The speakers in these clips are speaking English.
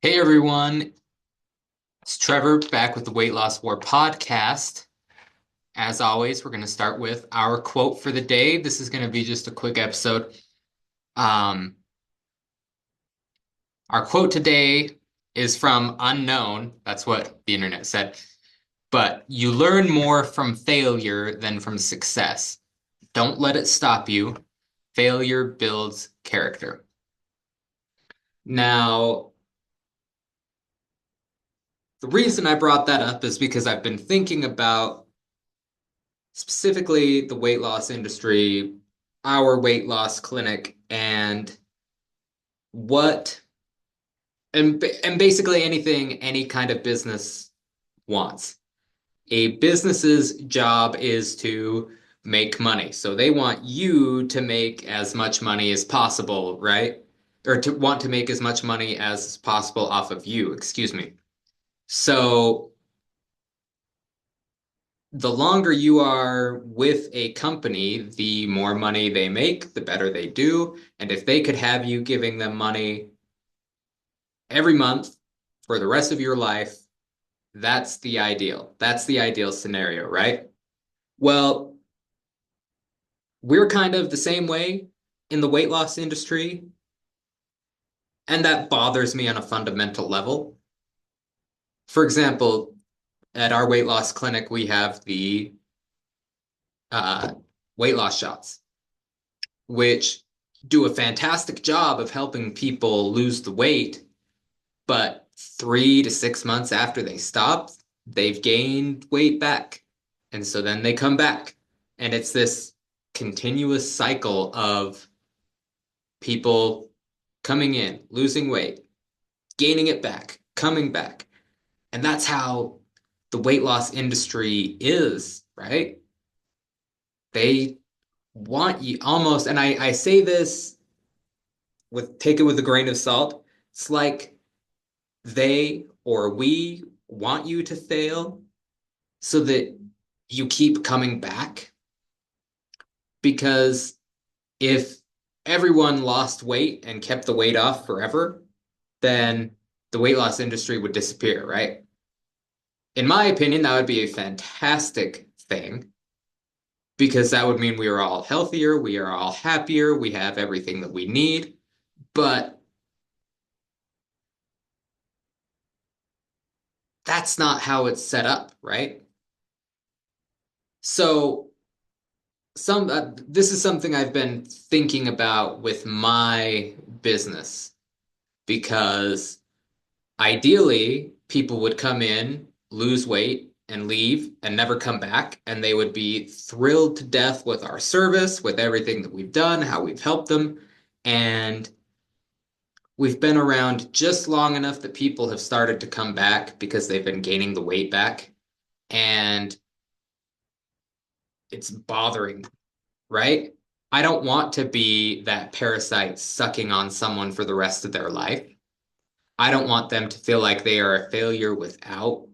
Hey everyone, it's Trevor back with the Weight Loss War podcast. As always, we're going to start with our quote for the day. This is going to be just a quick episode. Um, our quote today is from Unknown. That's what the internet said. But you learn more from failure than from success. Don't let it stop you. Failure builds character. Now, the reason I brought that up is because I've been thinking about specifically the weight loss industry, our weight loss clinic, and what and basically anything any kind of business wants. A business's job is to make money. So they want you to make as much money as possible, right? Or to want to make as much money as possible off of you, excuse me. So the longer you are with a company, the more money they make, the better they do. And if they could have you giving them money every month for the rest of your life, that's the ideal. That's the ideal scenario, right? Well, we're kind of the same way in the weight loss industry, and that bothers me on a fundamental level. For example, at our weight loss clinic, we have the uh, weight loss shots, which do a fantastic job of helping people lose the weight, but 3 to 6 months after they stop, they've gained weight back. And so then they come back. And it's this continuous cycle of people coming in, losing weight, gaining it back, coming back. And that's how the weight loss industry is, right? They want you almost, and I say this with take it with a grain of salt. It's like they or we want you to fail so that you keep coming back. Because if everyone lost weight and kept the weight off forever, then the weight loss industry would disappear, right? In my opinion, that would be a fantastic thing because that would mean we are all healthier, we are all happier, we have everything that we need. But that's not how it's set up, right? So this is something I've been thinking about with my business because ideally people would come in, lose weight, and leave and never come back, and they would be thrilled to death with our service, with everything that we've done, how we've helped them, and we've been around just long enough that people have started to come back because they've been gaining the weight back, and it's bothering, right? I don't want to be that parasite sucking on someone for the rest of their life. I don't want them to feel like they are a failure without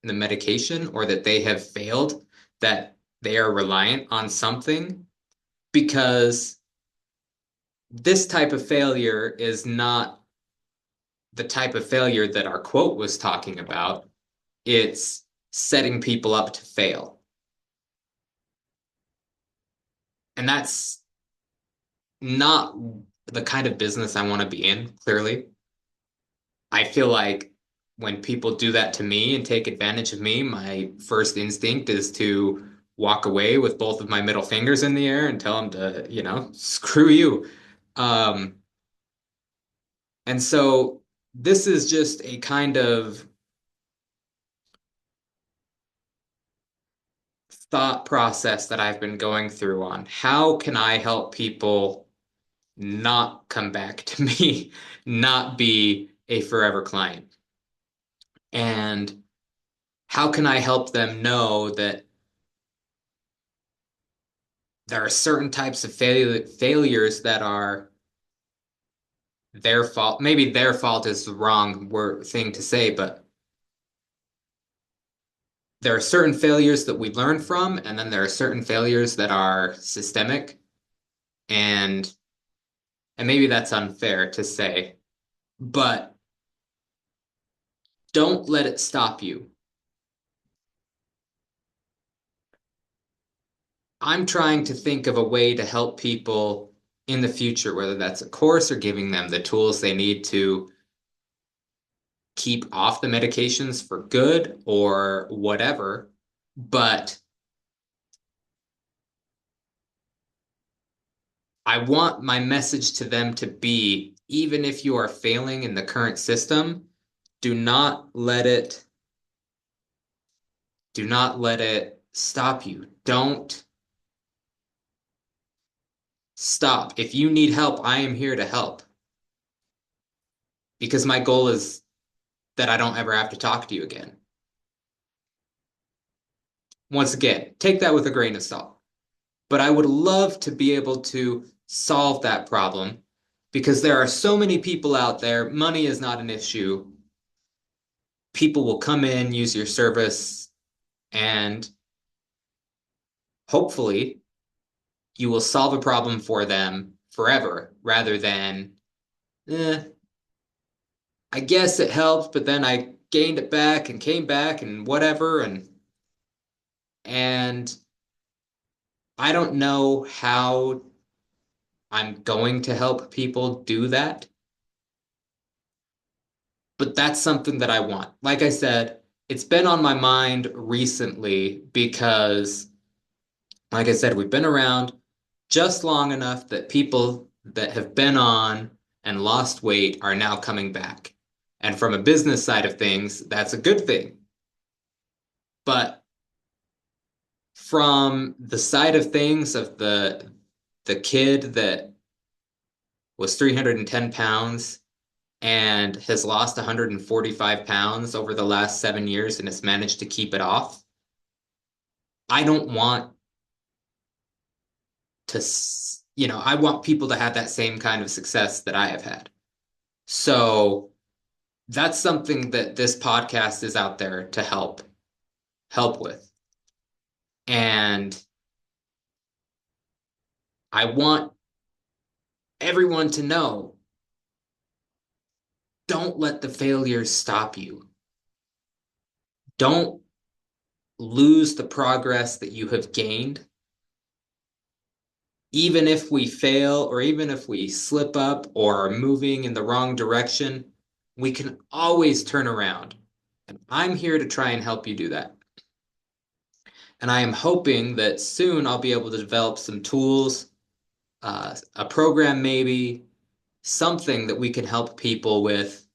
the medication or that they have failed, that they are reliant on something, because this type of failure is not the type of failure that our quote was talking about. It's setting people up to fail. And that's not the kind of business I want to be in, clearly. I feel like when people do that to me and take advantage of me, my first instinct is to walk away with both of my middle fingers in the air and tell them to, screw you. Um, and so this is just a kind of thought process that I've been going through on how can I help people not come back to me, not be a forever client? And how can I help them know that there are certain types of failures that are their fault. Maybe their fault is the wrong thing to say, but there are certain failures that we learn from, and then there are certain failures that are systemic, and maybe that's unfair to say, but Don't let it stop you. I'm trying to think of a way to help people in the future, whether that's a course or giving them the tools they need to keep off the medications for good or whatever. But I want my message to them to be, even if you are failing in the current system, do not let it do not let it stop you. Don't stop. If you need help, I am here to help because my goal is that I don't ever have to talk to you again. Once again, take that with a grain of salt. But I would love to be able to solve that problem because there are so many people out there. Money is not an issue. People will come in, use your service, and hopefully you will solve a problem for them forever rather than, eh, I guess it helped, but then I gained it back and came back and whatever. And I don't know how I'm going to help people do that, but that's something that I want. Like I said, it's been on my mind recently because, like I said, we've been around just long enough that people that have been on and lost weight are now coming back. And from a business side of things, that's a good thing. But from the side of things of the kid that was 310 pounds and has lost 145 pounds over the last 7 years and has managed to keep it off. I don't want to, I want people to have that same kind of success that I have had. So that's something that this podcast is out there to help with. And I want everyone to know, don't let the failures stop you. Don't lose the progress that you have gained. Even if we fail or even if we slip up or are moving in the wrong direction, we can always turn around. And I'm here to try and help you do that. And I am hoping that soon I'll be able to develop some tools, a program maybe, something that we can help people with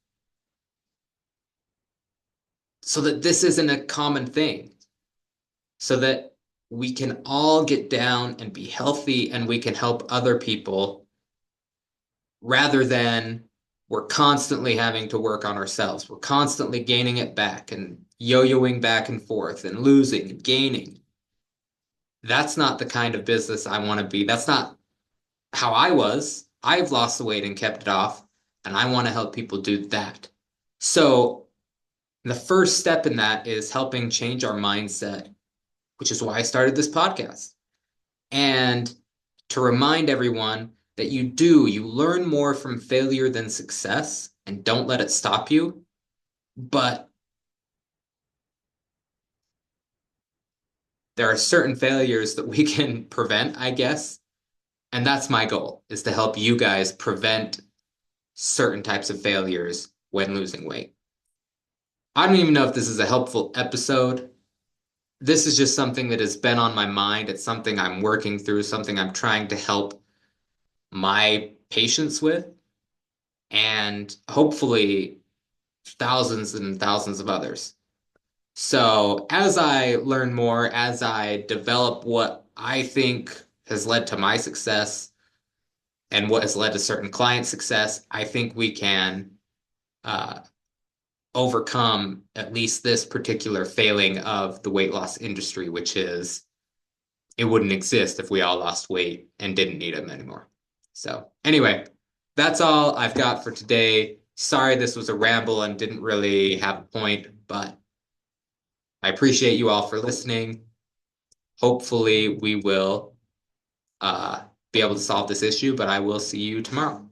so that this isn't a common thing, so that we can all get down and be healthy and we can help other people rather than we're constantly having to work on ourselves. We're constantly gaining it back and yo-yoing back and forth and losing and gaining. That's not the kind of business I want to be. That's not how I was. I've lost the weight and kept it off, and I want to help people do that. So the first step in that is helping change our mindset, which is why I started this podcast. And to remind everyone that you learn more from failure than success, and don't let it stop you. But there are certain failures that we can prevent, I guess. And that's my goal, is to help you guys prevent certain types of failures when losing weight. I don't even know if this is a helpful episode. This is just something that has been on my mind. It's something I'm working through, something I'm trying to help my patients with, and hopefully thousands and thousands of others. So as I learn more, as I develop what I think has led to my success and what has led to certain client success, I think we can uh, overcome at least this particular failing of the weight loss industry, which is it wouldn't exist if we all lost weight and didn't need them anymore. So anyway, that's all I've got for today. Sorry this was a ramble and didn't really have a point, but I appreciate you all for listening. Hopefully we will be able to solve this issue, but I will see you tomorrow.